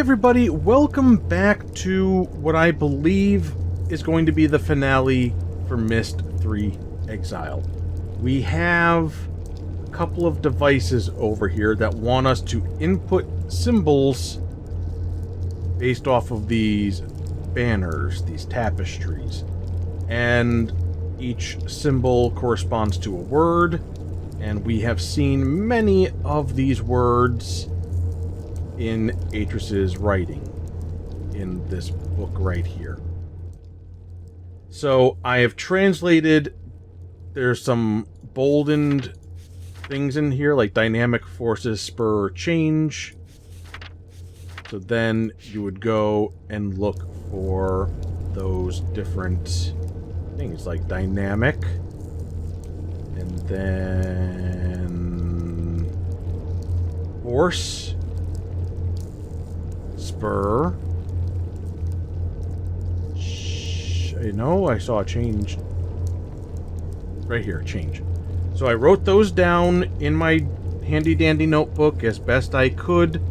everybody, welcome back to what I believe is going to be the finale for Myst 3 Exile. We have a couple of devices over here that want us to input symbols based off of these banners, these tapestries. And each symbol corresponds to a word, and we have seen many of these words in Atris's writing in this book right here. So I have translated, there's some boldened things in here like dynamic forces spur change. So then you would go and look for those different things like dynamic, and then force, spur. I know I saw a change right here, change. So I wrote those down in my handy dandy notebook as best I could.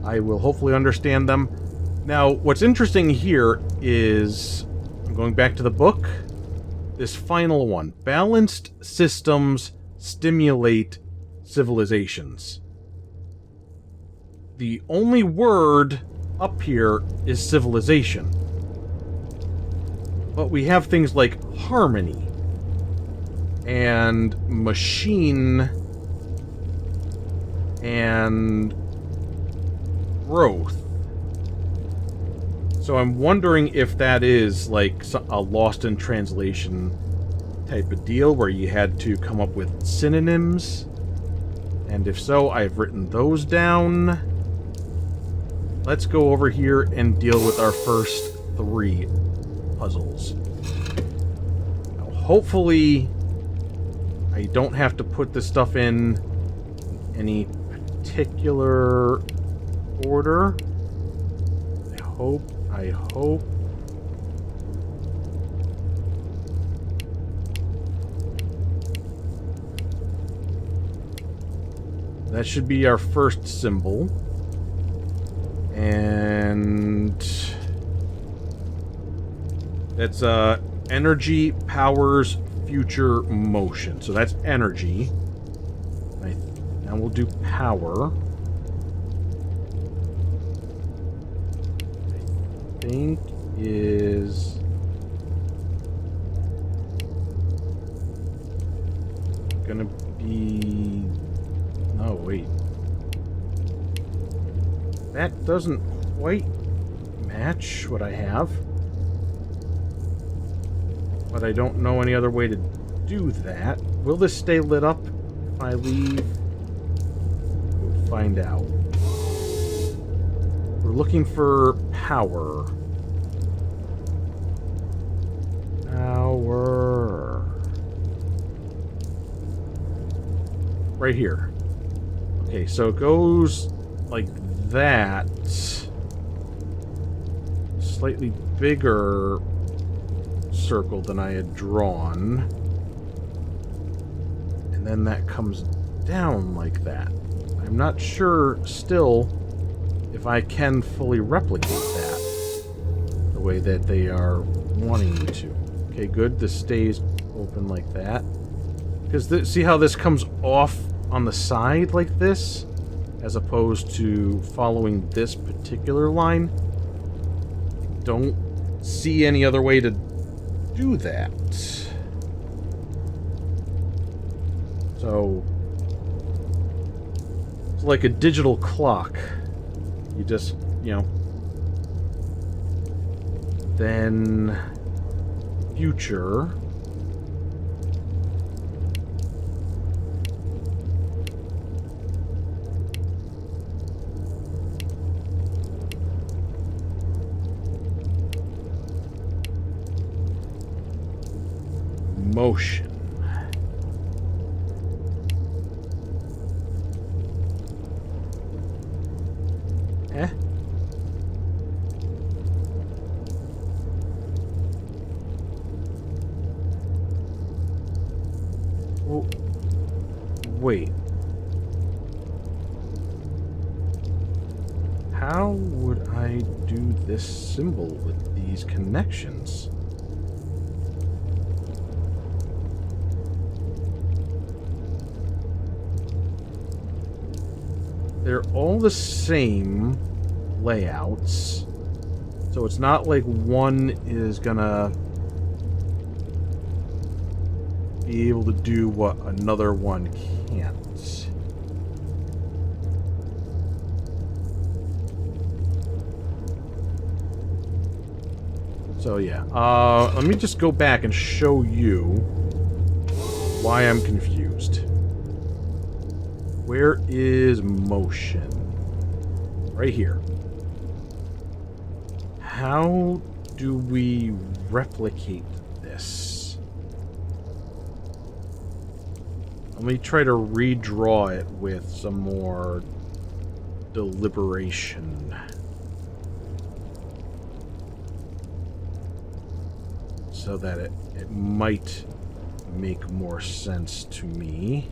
I will hopefully understand them. Now, what's interesting here is, I'm going back to the book, this final one. Balanced systems stimulate civilizations. The only word up here is civilization. But we have things like harmony and machine and growth. So I'm wondering if that is like a lost in translation type of deal where you had to come up with synonyms. And if so, I've written those down. Let's go over here and deal with our first 3 puzzles. Now, hopefully, I don't have to put this stuff in any particular order. I hope. That should be our first symbol. And that's energy powers future motion. So that's energy. Now we'll do power. I think is gonna be... Oh, wait. That doesn't quite match what I have. But I don't know any other way to do that. Will this stay lit up if I leave? We'll find out. We're looking for power. Power. Right here. Okay, so it goes like that. Slightly bigger circle than I had drawn. And then that comes down like that. I'm not sure still if I can fully replicate that the way that they are wanting me to. Okay, good. This stays open like that. Because see how this comes off on the side like this? As opposed to following this particular line? Don't see any other way to do that. So, it's like a digital clock. You just, you know, then future. Motion. Eh? Well, wait. how would I do this symbol with these connections? They're all the same layouts, so it's not like one is gonna be able to do what another one can't. So yeah, let me just go back and show you why I'm confused. Where is motion? Right here. How do we replicate this? Let me try to redraw it with some more deliberation. So that it might make more sense to me.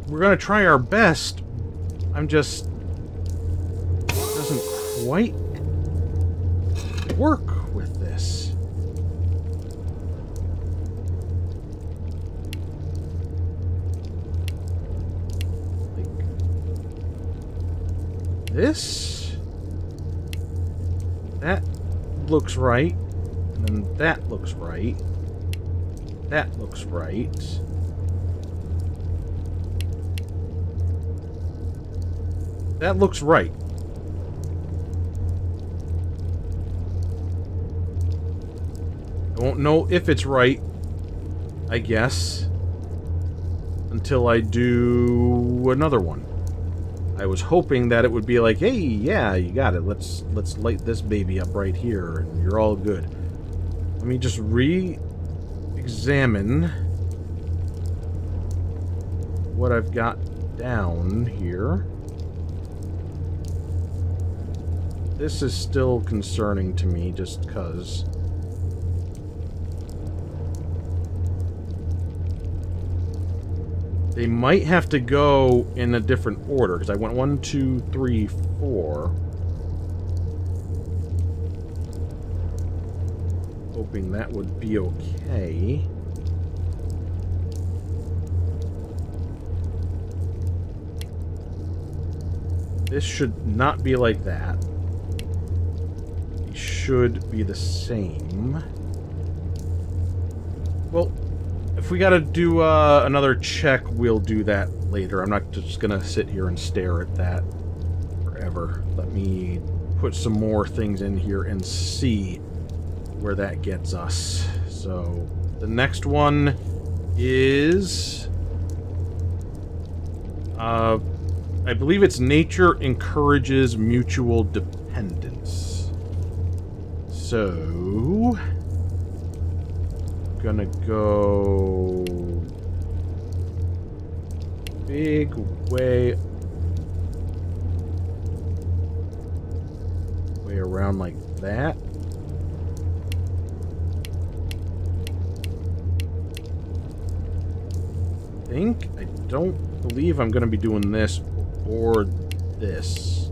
We're gonna try our best. I'm just... It doesn't quite work with this. Like... This? That looks right. And then that looks right. That looks right. That looks right. I won't know if it's right, I guess, until I do another one. I was hoping that it would be like, hey, yeah, you got it. Let's light this baby up right here, and you're all good. Let me just re-examine what I've got down here. This is still concerning to me, just because. They might have to go in a different order, because I went 1, 2, 3, 4. Hoping that would be okay. This should not be like that. Should be the same. Well, if we gotta do another check, we'll do that later. I'm not just gonna sit here and stare at that forever. Let me put some more things in here and see where that gets us. So, the next one is... I believe it's nature encourages mutual dependence. So, gonna go big way around like that. I don't believe I'm gonna be doing this or this.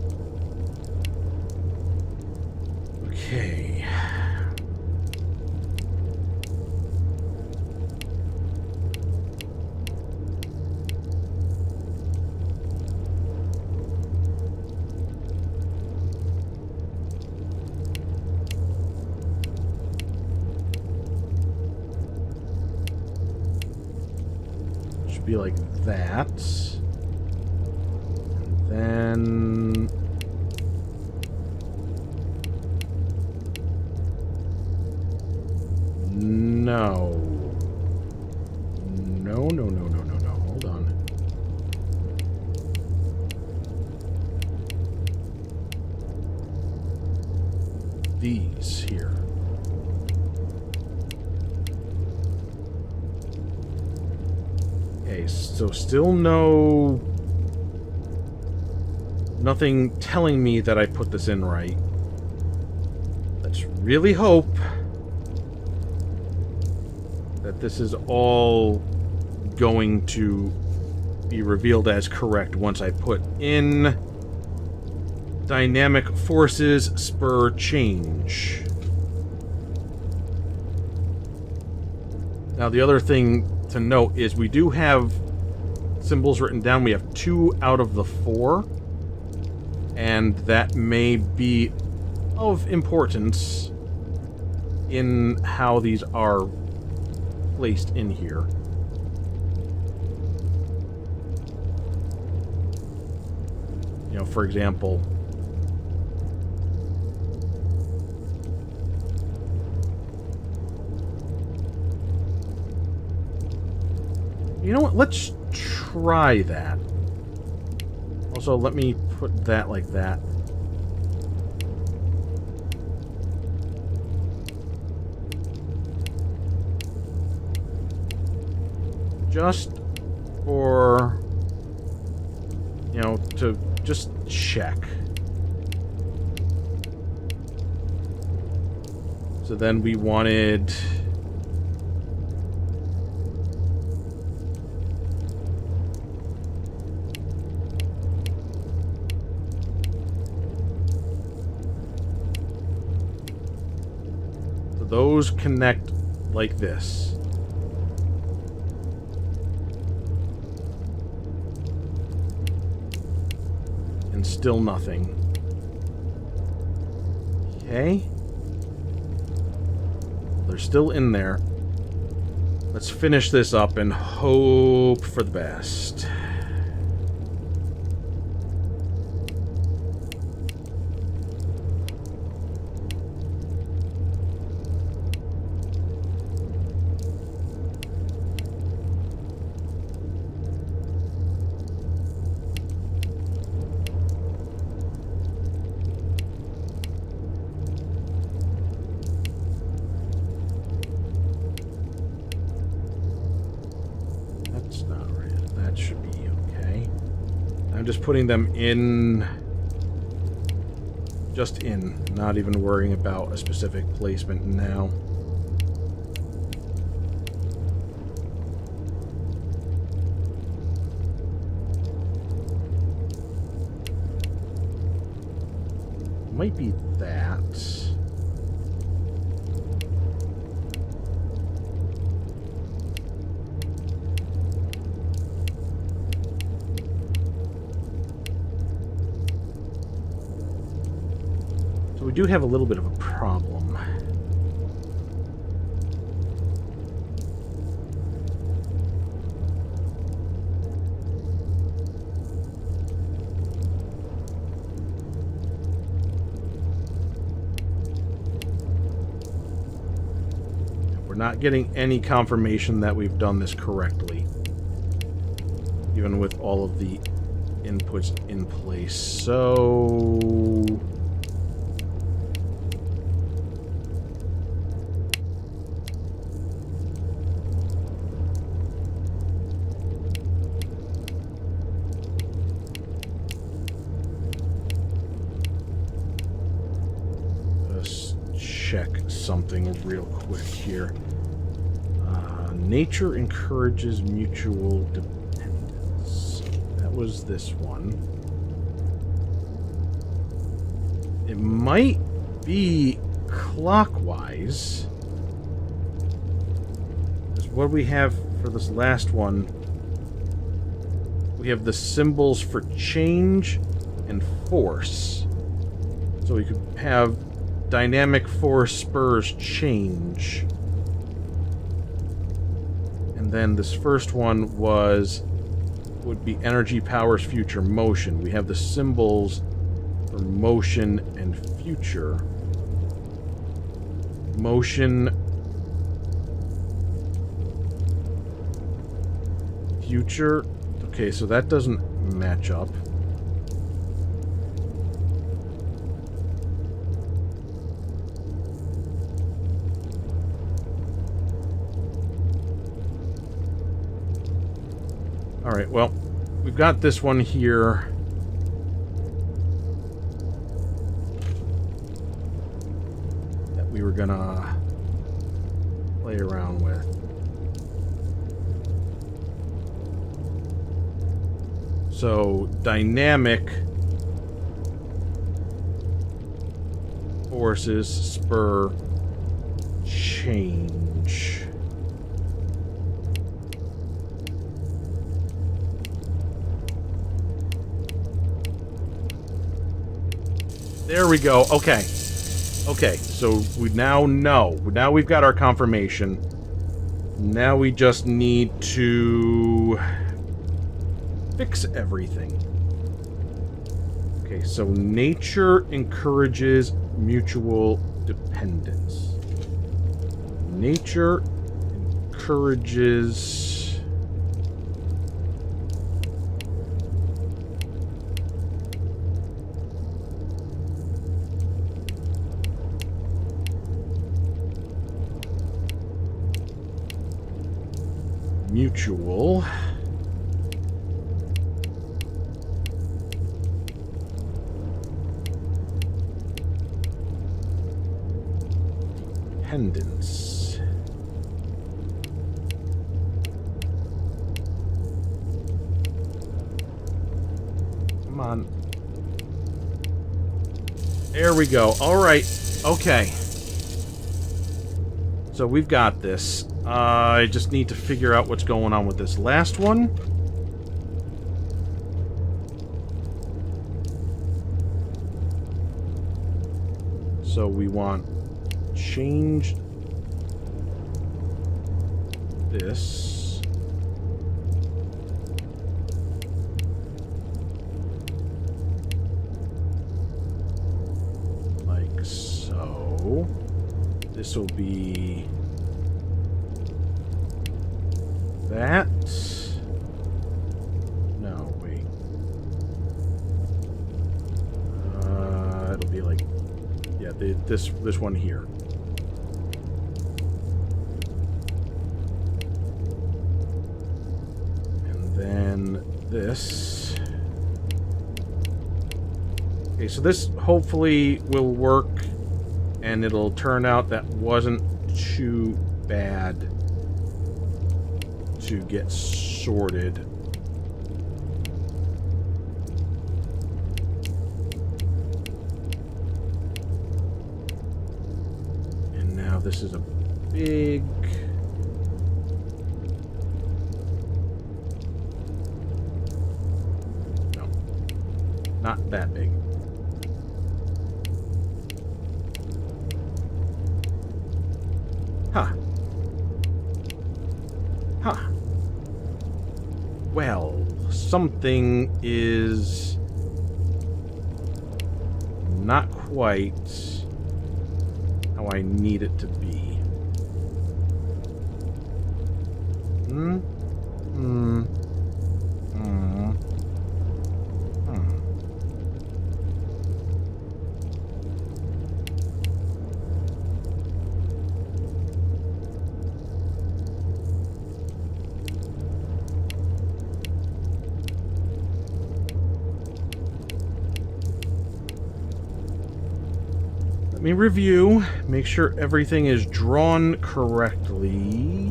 Okay. Should be like that. And then... No. No. Hold on. These here. Okay, so still nothing telling me that I put this in right. Let's really hope that this is all going to be revealed as correct once I put in dynamic forces spur change. Now, the other thing to note is we do have symbols written down. We have 2 out of the 4. And that may be of importance in how these are placed in here. You know, for example, you know what? Let's try that. Also, let me put that like that. Just for, you know, to just check. So then we wanted... so those connect like this. And still nothing. Okay. They're still in there. Let's finish this up and hope for the best. I'm just putting them in, just in, not even worrying about a specific placement now. Might be that. So we do have a little bit of a problem. We're not getting any confirmation that we've done this correctly, even with all of the inputs in place. So... check something real quick here. Nature encourages mutual dependence. That was this one. It might be clockwise. Because what we have for this last one, we have the symbols for change and force. So we could have dynamic force spurs change. And then this first one would be energy powers future motion. We have the symbols for motion and future. Motion, future. Okay, so that doesn't match up. Alright, well, we've got this one here. That we were gonna play around with. So, dynamic forces spur change. There we go. Okay. Okay, so we now know. Now we've got our confirmation. Now we just need to fix everything. Okay, so nature encourages mutual dependence. Nature encourages mutual dependence. Come on. There we go. All right. Okay. So we've got this. I just need to figure out what's going on with this last one. So we want change this. Like so. This will be that. No, wait. It'll be like, yeah, this one here. And then this. Okay, so this hopefully will work, and it'll turn out that wasn't too bad to get sorted. And now this is a big... No. Not that big. Huh. Huh. Well, something is not quite how I need it to be. Let me review, make sure everything is drawn correctly.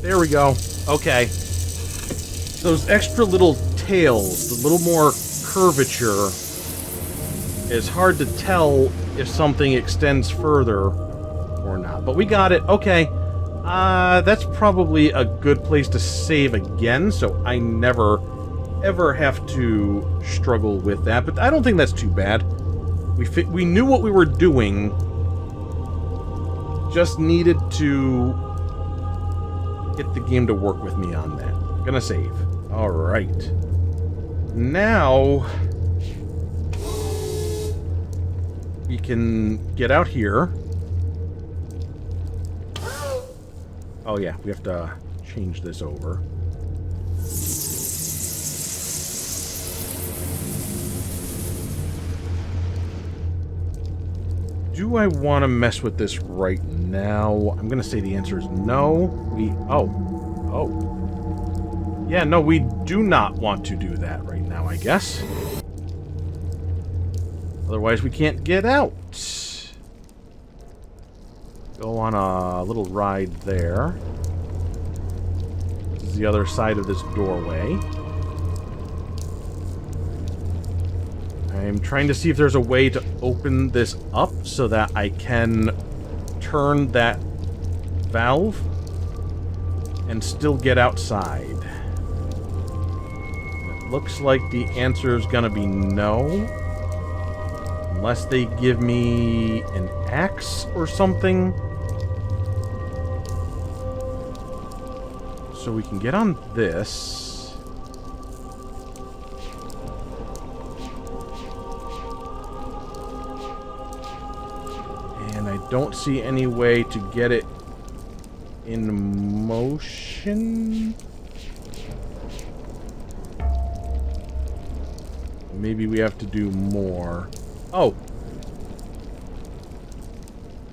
There we go. Okay. Those extra little tails, the little more curvature, is hard to tell if something extends further or not. But we got it. Okay. That's probably a good place to save again, so I never, ever have to struggle with that. But I don't think that's too bad. We knew what we were doing. Just needed to get the game to work with me on that. Gonna save. Alright. Now we can get out here. Oh yeah, we have to change this over. Do I want to mess with this right now? I'm going to say the answer is no. Oh. Yeah, no, we do not want to do that right now, I guess. Otherwise, we can't get out. Go on a little ride there. This is the other side of this doorway. I'm trying to see if there's a way to open this up so that I can turn that valve and still get outside. It looks like the answer is going to be no. Unless they give me an axe or something. So we can get on this. And I don't see any way to get it in motion. Maybe we have to do more. Oh.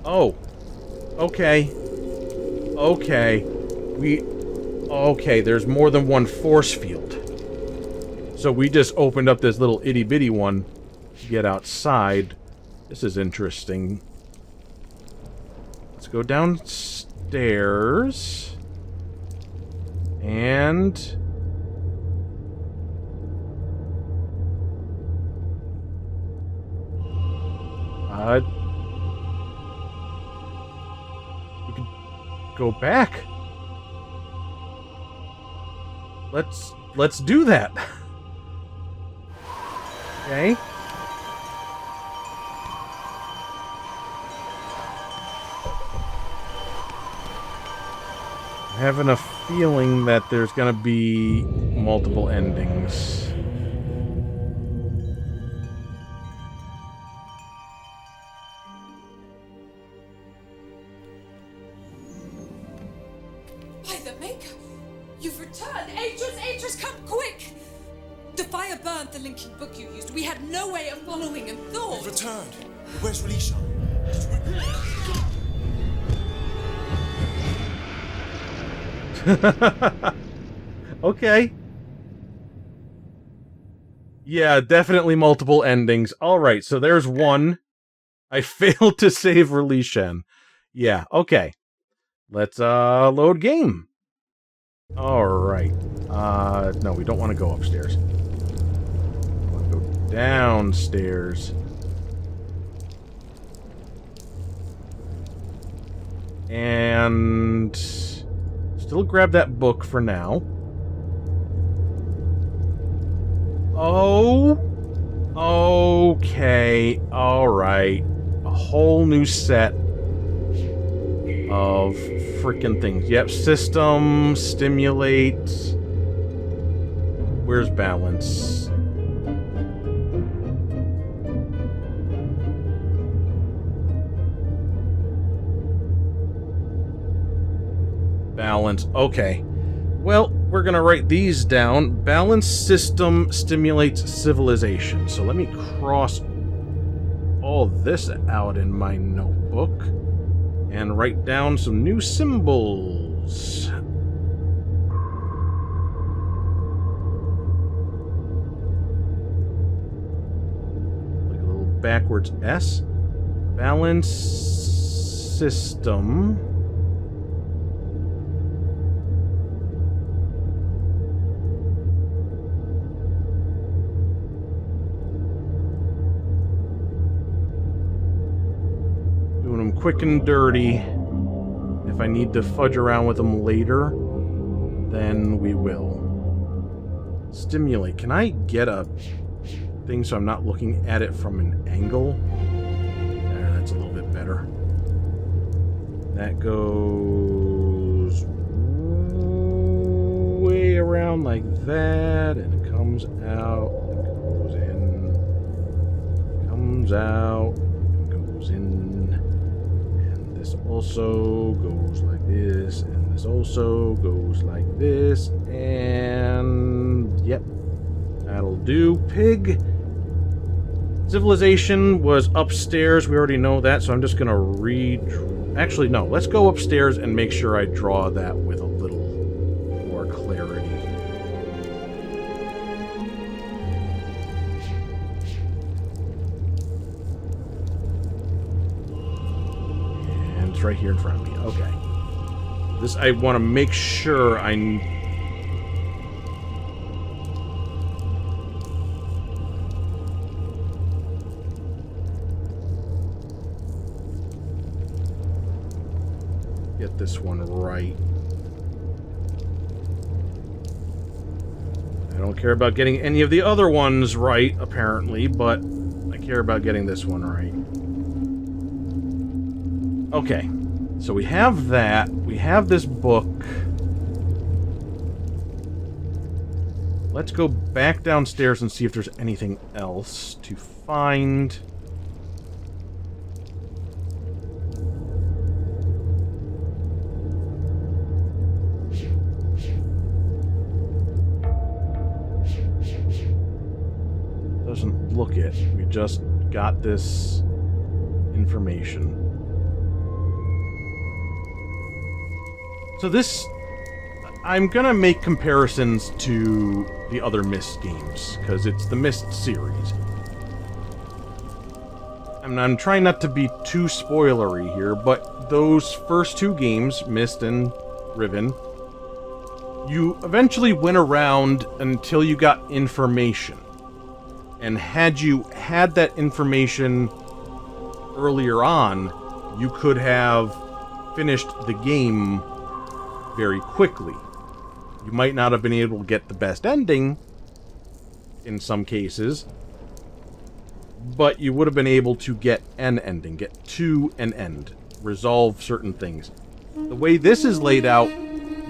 Oh. Okay. Okay. Okay, there's more than one force field. So we just opened up this little itty-bitty one to get outside. This is interesting. Let's go downstairs. And... we could go back. Let's do that. Okay. I'm having a feeling that there's gonna be multiple endings. By the Maker! You've returned! Atris, come quick! The fire burnt the linking book you used. We had no way of following and thought. You've returned. But where's Relisha? Okay. Yeah, definitely multiple endings. Alright, so there's one. I failed to save Relishan. Yeah, okay. Let's load game. Alright. No, we don't want to go upstairs. We want to go downstairs. And still grab that book for now. Oh. Okay. Alright. A whole new set of freaking things. Yep, system, stimulate. Where's balance? Balance. Okay. Well, we're gonna write these down. Balance system stimulates civilization. So let me cross all this out in my notebook and write down some new symbols. Like a little backwards S. Balance system. Quick and dirty. If I need to fudge around with them later, then we will. Stimulate. Can I get a thing so I'm not looking at it from an angle? There, that's a little bit better. That goes way around like that, and it comes out, and goes in, comes out, and goes in. This also goes like this, and this also goes like this, and yep, that'll do. Pig. Civilization was upstairs. We already know that, so I'm just gonna Actually, no. Let's go upstairs and make sure I draw that with a little more clarity. And it's right here in front of me. Okay. This, I want to make sure get this one right. I don't care about getting any of the other ones right, apparently, but I care about getting this one right. Okay, so we have that. We have this book. Let's go back downstairs and see if there's anything else to find. Doesn't look it. We just got this information. So this, I'm gonna make comparisons to the other Myst games, because it's the Myst series. I'm trying not to be too spoilery here, but those first two games, Myst and Riven, you eventually went around until you got information. And had you had that information earlier on, you could have finished the game very quickly. You might not have been able to get the best ending in some cases, but you would have been able to get an ending, get to an end, resolve certain things. The way this is laid out,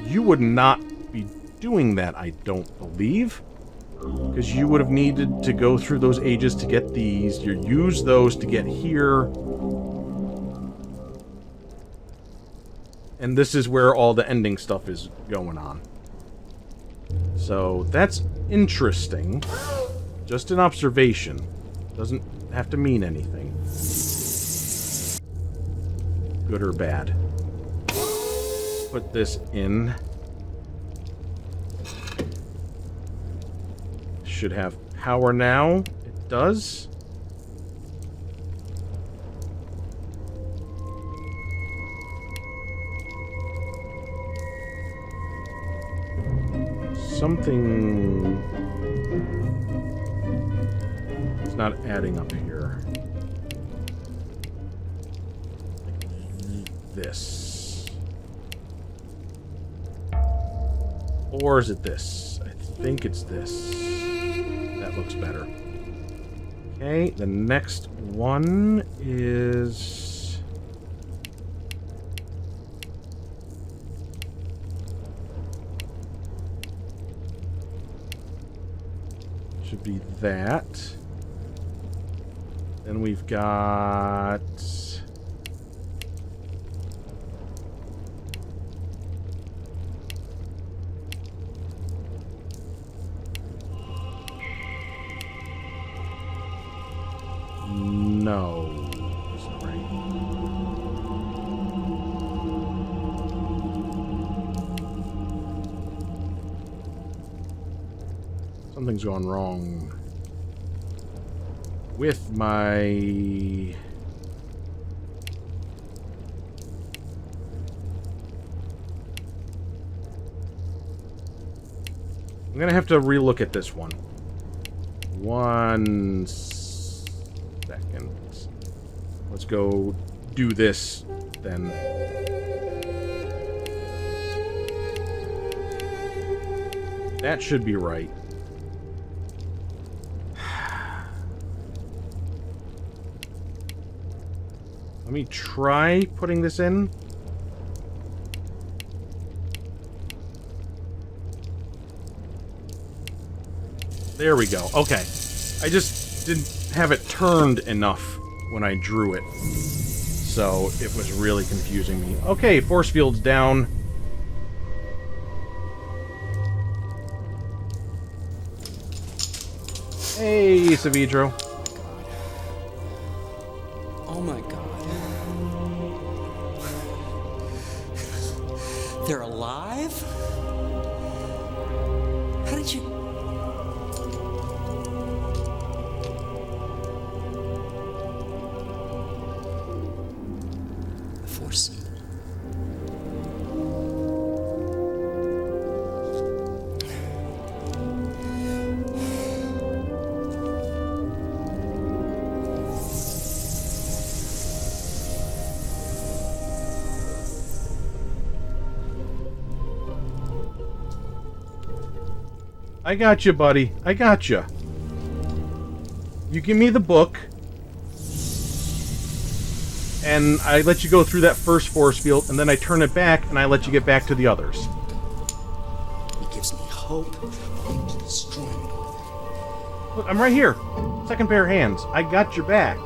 you would not be doing that, I don't believe. Because you would have needed to go through those ages to get these. You use those to get here. And this is where all the ending stuff is going on. So, that's interesting. Just an observation. Doesn't have to mean anything. Good or bad. Put this in. Should have power now. It does. Something is not adding up here. Like this. Or is it this? I think it's this. That looks better. Okay, the next one is... should be that. Then we've got... no. Isn't right. Something's gone wrong with my... I'm gonna have to relook at this one. One second. Let's go do this then. That should be right. Let me try putting this in. There we go. Okay. I just didn't have it turned enough when I drew it. So it was really confusing me. Okay, force field's down. Hey, Saavedro. How did you... The Force symbol. I got you, buddy. I got you. You give me the book, and I let you go through that first force field, and then I turn it back, and I let you get back to the others. It gives me hope. And destroy me. Look, I'm right here. Second pair of hands. I got your back.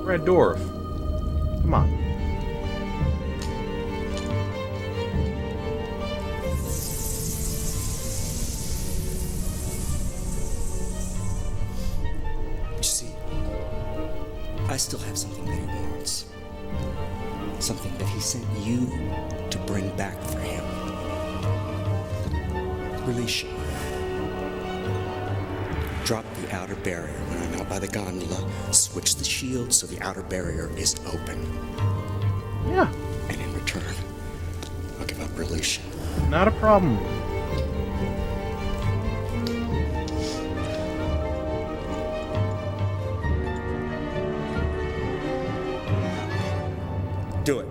Red Dwarf. Come on. You see, I still have something that he wants. Something that he sent you to bring back for him. Release you. Drop the outer barrier when I'm out by the gondola. Switch the shield so the outer barrier is open. Yeah. And in return, I'll give up Release. Not a problem. Do it.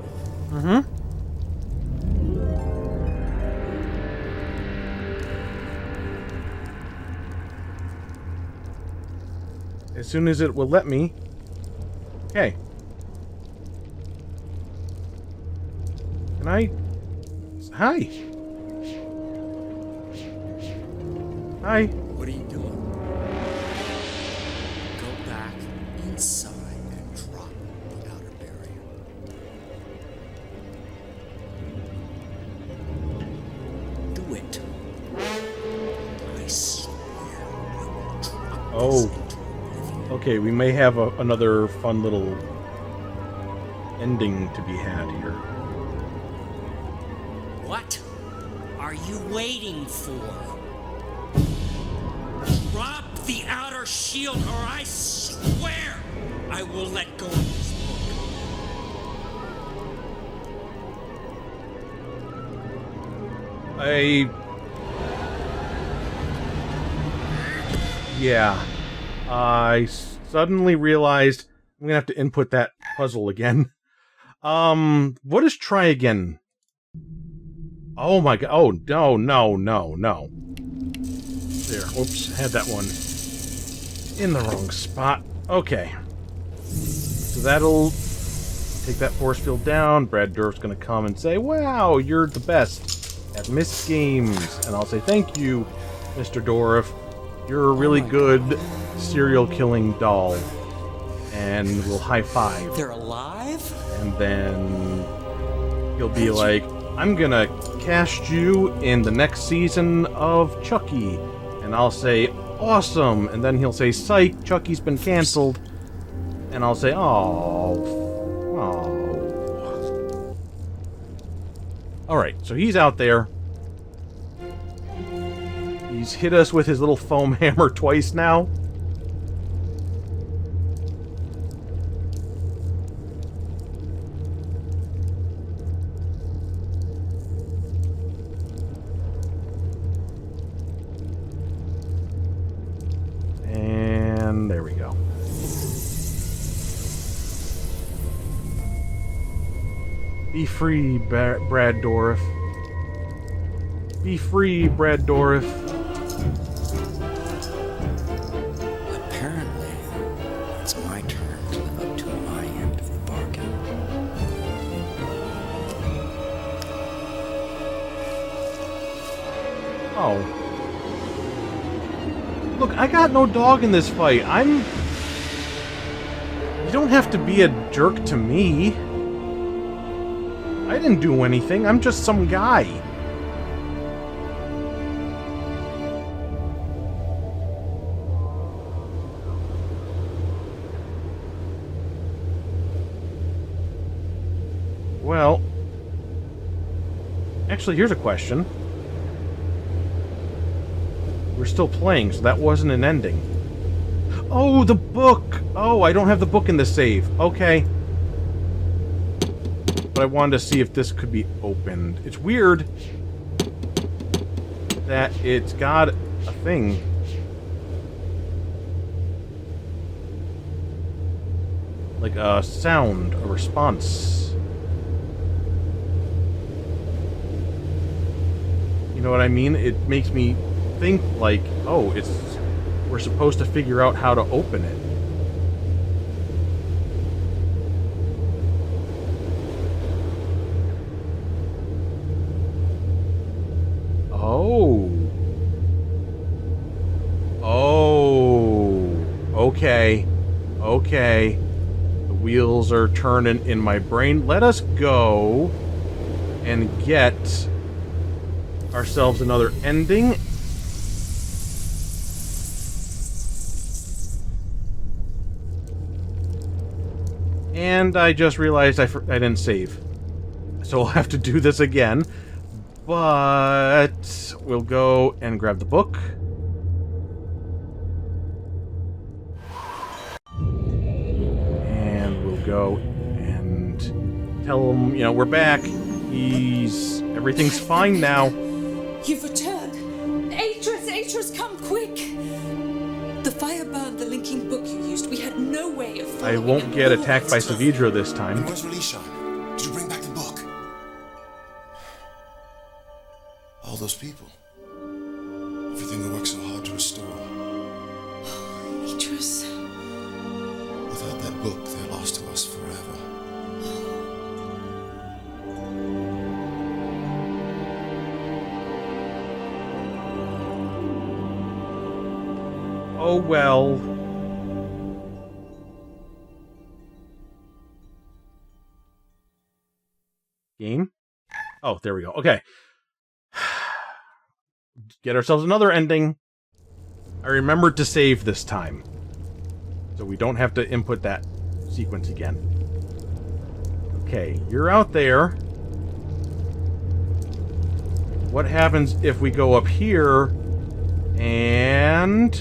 Mm-hmm. As soon as it will let me. Okay. Can I... Hi. Hi. What are you doing? Go back inside and drop the outer barrier. Do it. I swear I will drop Oh. this into oblivion. Okay, we may have another fun little ending to be had here. What are you waiting for? Drop the outer shield, or I swear I will let go of this book. Yeah. I suddenly realized I'm gonna have to input that puzzle again. What is try again? Oh my god. Oh, no. There, whoops, had that one in the wrong spot. Okay. So that'll take that force field down. Brad Dourif's gonna come and say, wow, you're the best at Myst games. And I'll say, thank you, Mr. Dourif. You're a really good serial-killing doll. And we'll high-five. They're alive? And then he'll be like, I'm gonna cast you in the next season of Chucky. And I'll say, awesome. And then he'll say, psych, Chucky's been canceled. And I'll say, oh. Alright, so he's out there. He's hit us with his little foam hammer twice now. And there we go. Be free, Brad Dourif. Be free, Brad Dourif. Apparently, it's my turn to live up to my end of the bargain. Oh. Look, I got no dog in this fight. You don't have to be a jerk to me. I didn't do anything. I'm just some guy. Well, actually, here's a question. We're still playing, so that wasn't an ending. Oh, the book! Oh, I don't have the book in the save. Okay. But I wanted to see if this could be opened. It's weird that it's got a thing. Like a sound, a response. You know what I mean? It makes me think like, oh, we're supposed to figure out how to open it. Oh. Oh. Okay. Okay. The wheels are turning in my brain. Let us go and get ourselves another ending. And I just realized I didn't save. So I'll have to do this again. But we'll go and grab the book. And we'll go and tell him, you know, we're back. Everything's fine now. You've returned. Atris, come quick. The fire burned the linking book you used. We had no way of I following won't it. get attacked by Saavedro this time. And where's Relisha? Did you bring back the book? All those people. Everything we worked so hard to restore. Atris. Without that book, they're lost to us forever. Oh well. Game? Oh, there we go. Okay. Get ourselves another ending. I remembered to save this time. So we don't have to input that sequence again. Okay, you're out there. What happens if we go up here and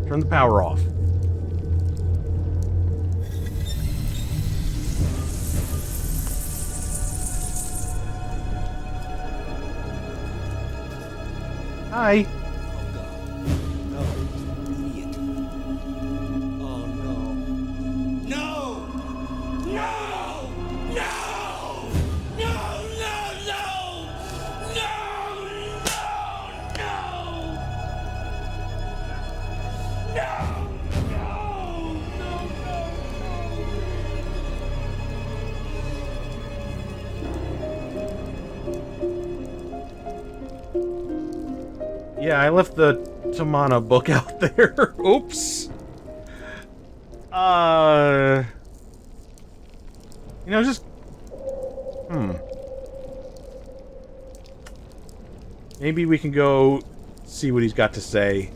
turn the power off? Hi. No, idiot. Oh no. No! No! No! No! No! No! No! No! No! Yeah, I left the Tamana book out there. Oops. You know, just... Maybe we can go see what he's got to say.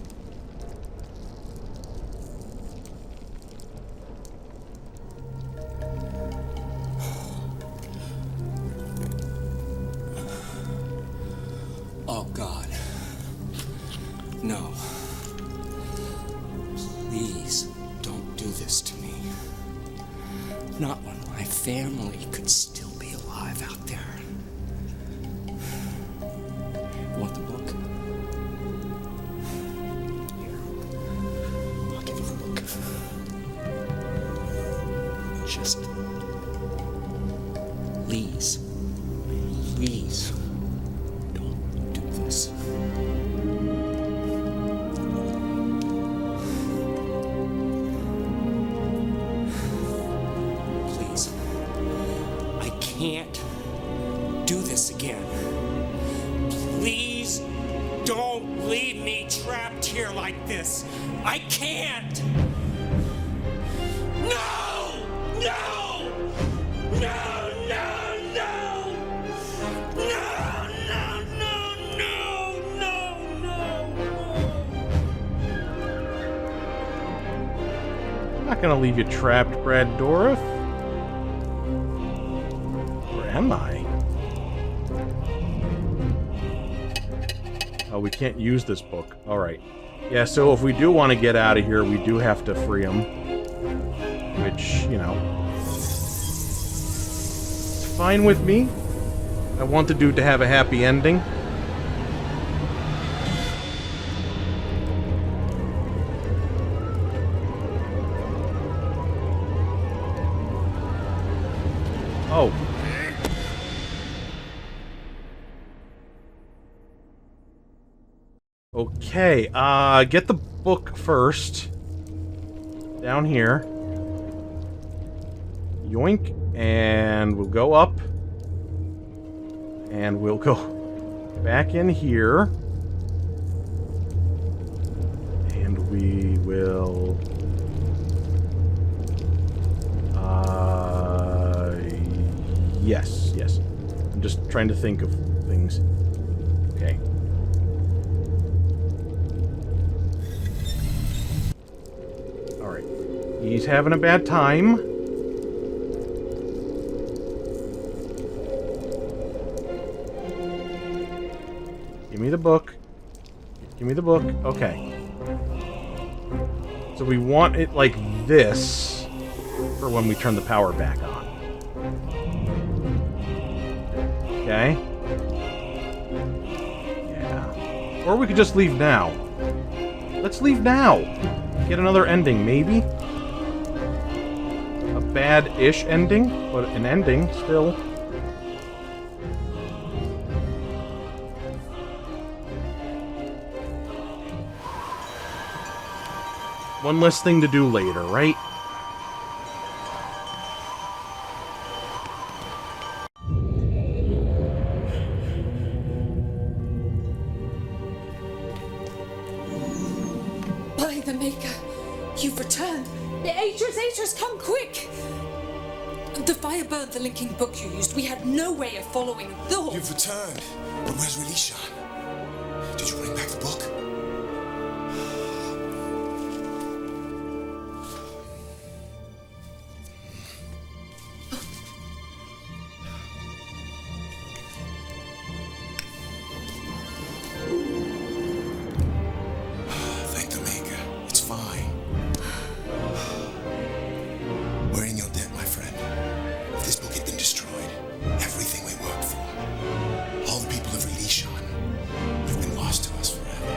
Oh, God. No. Please, don't do this to me. Not when my family could still be alive out there. Want the book? Here. I'll give you the book. Just... Please. Please. Don't do this. Please. I can't do this again. Please don't leave me trapped here like this. I can't. No! No! No! No! No! No! No! No! No! No! I'm not gonna leave you trapped, Brad Dourif. Where am I? Oh, we can't use this book. Alright. Yeah, so if we do want to get out of here, we do have to free him. Which, you know... it's fine with me. I want the dude to have a happy ending. Oh. Okay, get the book first. Down here. Yoink. And we'll go up. And we'll go back in here. And we will... yes, yes. I'm just trying to think of things. Okay. Alright. He's having a bad time. Give me the book. Give me the book. Okay. So we want it like this for when we turn the power back on. Okay. Yeah. Or we could just leave now. Let's leave now. Get another ending, maybe? A bad-ish ending, but an ending still. One less thing to do later, right? By the Maker, you've returned. Atreus, come quick! The fire burnt the linking book you used. We had no way of following the... You've returned. But where's Relishan? Did you bring back the book? Thank the Maker. It's fine. We're in your debt, my friend. If this book had been destroyed, everything we worked for, all the people of Relishan, would have been lost to us forever.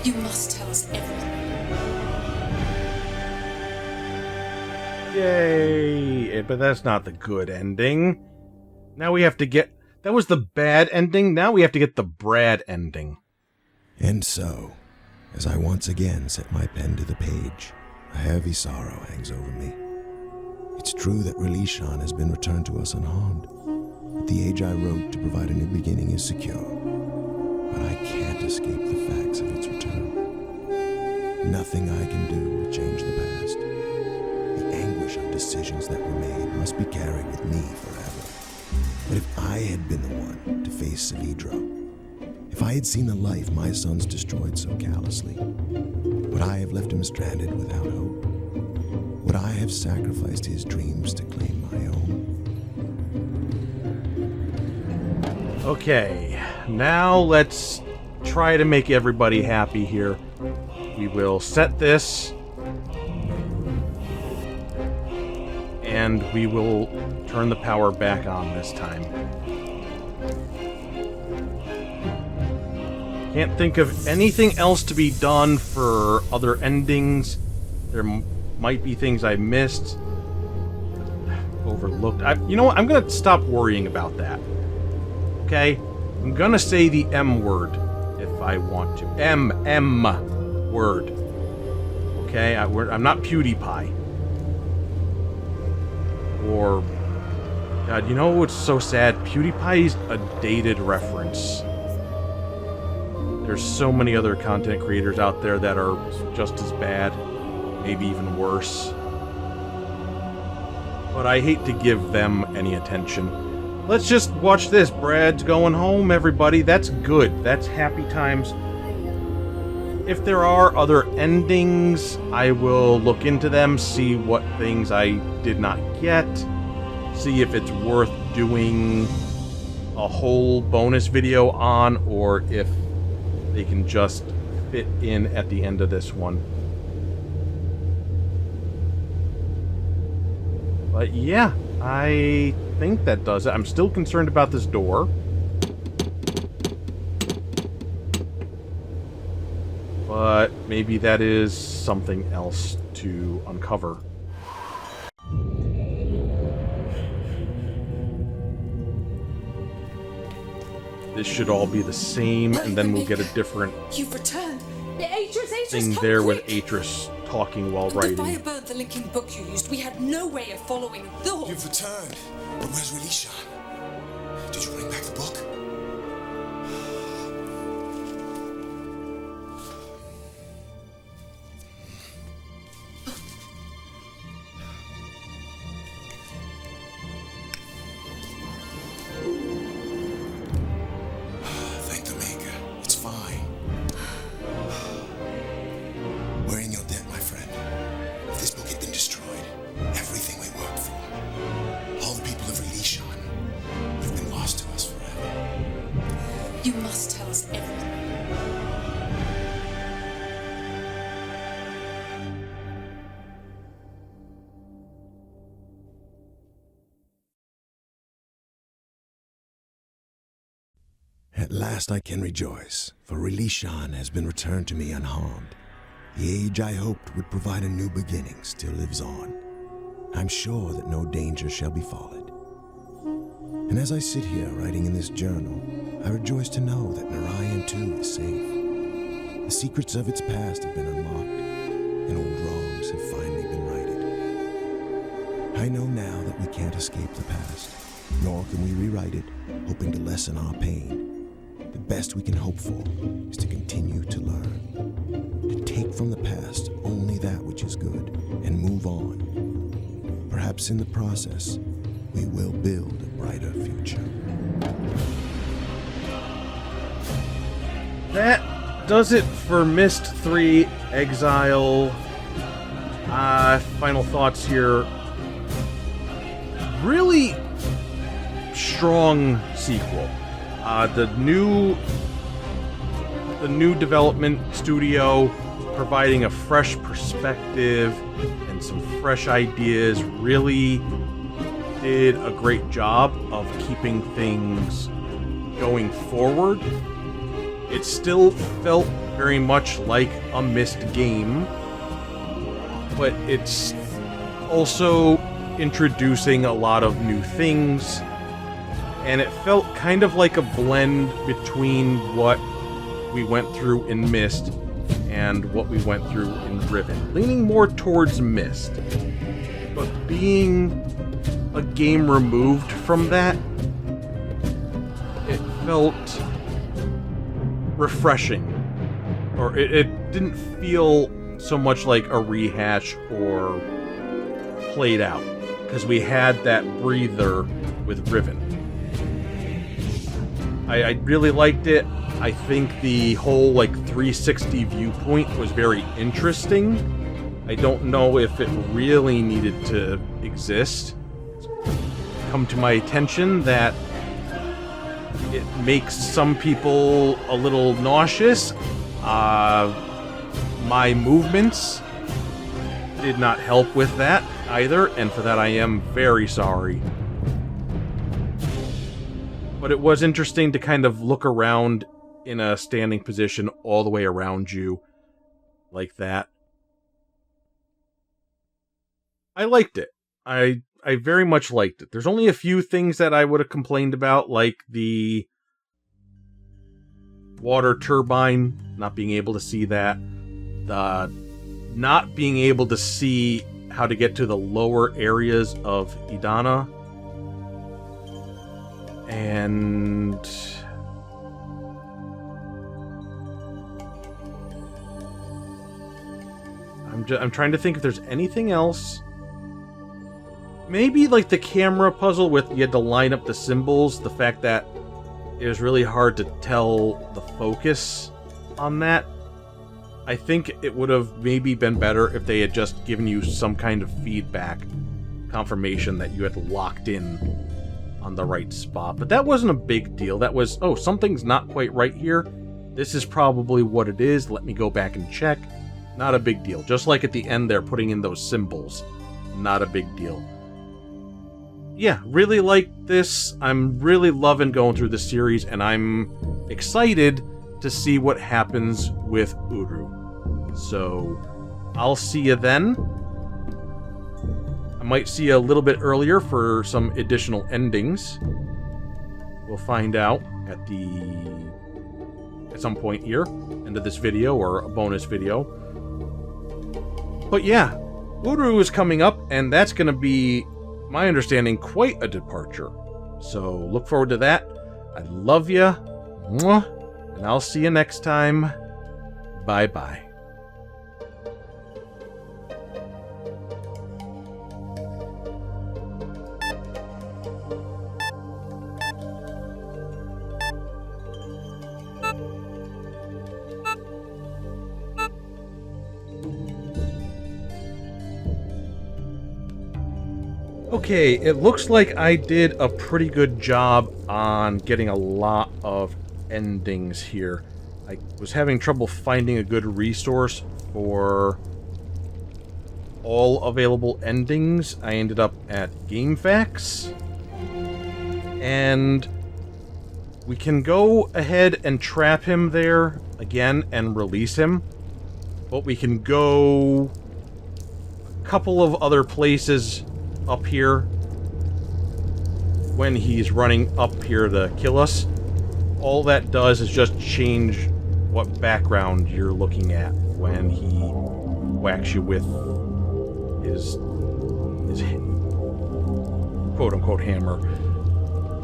You must tell us everything. Yay! But that's not the good ending. Now we have to get... That was the bad ending. Now we have to get the Brad ending. And so, as I once again set my pen to the page, a heavy sorrow hangs over me. It's true that Relishan has been returned to us unharmed, that the age I wrote to provide a new beginning is secure. But I can't escape the facts of its return. Nothing I can do will change the past. The anguish of decisions that were made must be carried with me forever. But if I had been the one to face Saavedro, if I had seen the life my sons destroyed so callously, would I have left him stranded without hope? Would I have sacrificed his dreams to claim my own? Okay, now let's try to make everybody happy here. We will set this. And we will turn the power back on this time. Can't think of anything else to be done for other endings. There might be things I missed. Overlooked. You know what? I'm going to stop worrying about that. Okay? I'm going to say the M word if I want to. M word. Okay? I'm not PewDiePie. Or... God, you know what's so sad? PewDiePie's a dated reference. There's so many other content creators out there that are just as bad, maybe even worse. But I hate to give them any attention. Let's just watch this. Brad's going home, everybody. That's good. That's happy times. If there are other endings, I will look into them, see what things I did not get, see if it's worth doing a whole bonus video on, or if they can just fit in at the end of this one. But yeah, I think that does it. I'm still concerned about this door. But maybe that is something else to uncover. This should all be the same, and then we'll get a different You've returned. Atris, thing come there quick. with Atris talking while writing. The fire burned the linking book you used. We had no way of following the... You've returned. But where's Relishan? Did you bring back the book? Thank the Maker. It's fine. We're in your debt, my friend. If this book had been destroyed, everything we worked for, all the people of Relishan, would have been lost to us forever. You must tell us everything. At last I can rejoice, for Relishan has been returned to me unharmed. The age I hoped would provide a new beginning still lives on. I'm sure that no danger shall befall it. And as I sit here writing in this journal, I rejoice to know that Narayan too is safe. The secrets of its past have been unlocked, and old wrongs have finally been righted. I know now that we can't escape the past, nor can we rewrite it, hoping to lessen our pain. The best we can hope for is to continue to learn, to take from the past only that which is good, and move on. Perhaps in the process, we will build a brighter future. That does it for Myst 3 Exile. Final thoughts here. Really strong sequel. The new development studio providing a fresh perspective and some fresh ideas really did a great job of keeping things going forward. It still felt very much like a Myst game, but it's also introducing a lot of new things, and it felt kind of like a blend between what we went through in Myst and what we went through in Riven, leaning more towards Myst, but being a game removed from that, it felt refreshing, or it didn't feel so much like a rehash or played out, because we had that breather with Riven. I really liked it. I think the whole 360 viewpoint was very interesting. I don't know if it really needed to exist. It's come to my attention that it makes some people a little nauseous. My movements did not help with that either, and for that I am very sorry. But it was interesting to kind of look around in a standing position all the way around you like that. I liked it. I very much liked it. There's only a few things that I would have complained about, like the water turbine, not being able to see that, the not being able to see how to get to the lower areas of Idana, and I'm trying to think if there's anything else. Maybe the camera puzzle with you had to line up the symbols, the fact that it was really hard to tell the focus on that. I think it would have maybe been better if they had just given you some kind of feedback, confirmation that you had locked in on the right spot. But that wasn't a big deal. That was, oh, something's not quite right here. this is probably what it is. Let me go back and check. Not a big deal. Just like at the end, they're putting in those symbols. Not a big deal. Yeah, really like this. I'm really loving going through the series, and I'm excited to see what happens with Uru. So, I'll see you then. I might see you a little bit earlier for some additional endings. We'll find out at some point here, end of this video or a bonus video. But yeah, Uru is coming up, and that's going to be, my understanding, quite a departure. So look forward to that. I love you, and I'll see you next time. Bye-bye. Okay, it looks like I did a pretty good job on getting a lot of endings here. I was having trouble finding a good resource for all available endings. I ended up at GameFAQs. And we can go ahead and trap him there again and release him. But we can go a couple of other places up here when he's running up here to kill us. All that does is just change what background you're looking at when he whacks you with his quote-unquote hammer.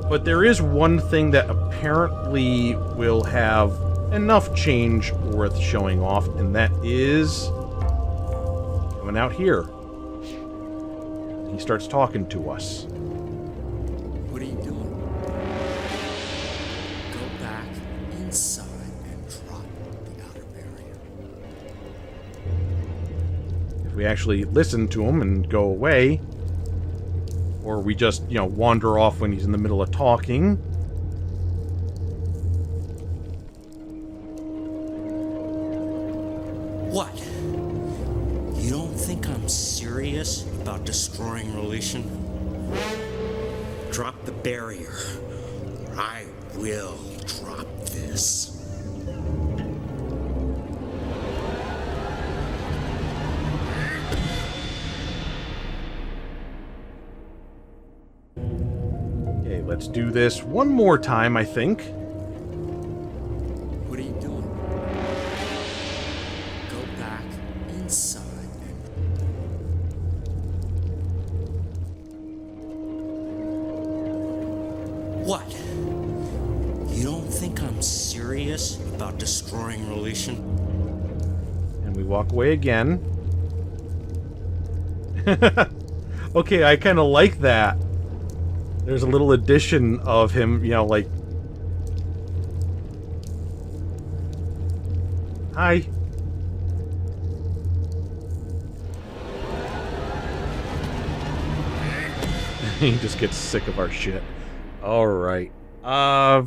But there is one thing that apparently will have enough change worth showing off, and that is coming out here. He starts talking to us. What are you doing? Go back inside and drop the outer barrier. If we actually listen to him and go away, or we just, wander off when he's in the middle of talking. What? You don't think I'm serious about destroying relation? Drop the barrier, or I will drop this. Okay, let's do this one more time, I think. What are you doing? Go back inside and... What? You don't think I'm serious about destroying relation? And we walk away again. Okay, I kind of like that. There's a little addition of him, like... Hi. He just gets sick of our shit. Alright. I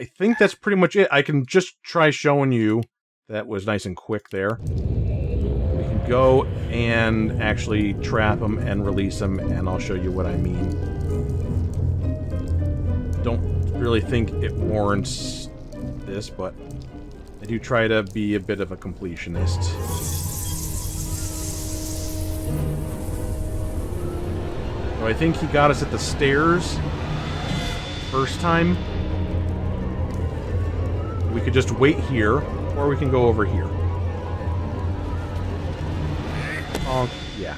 think that's pretty much it. I can just try showing you. That was nice and quick there. We can go and actually trap him and release him, and I'll show you what I mean. Don't really think it warrants this, but I do try to be a bit of a completionist. So I think he got us at the stairs first time. We could just wait here, or we can go over here. Yeah.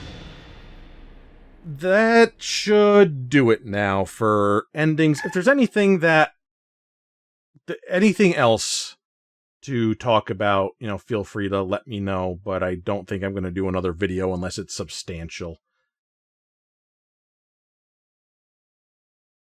That should do it now for endings. If there's anything else to talk about, feel free to let me know, but I don't think I'm going to do another video unless it's substantial.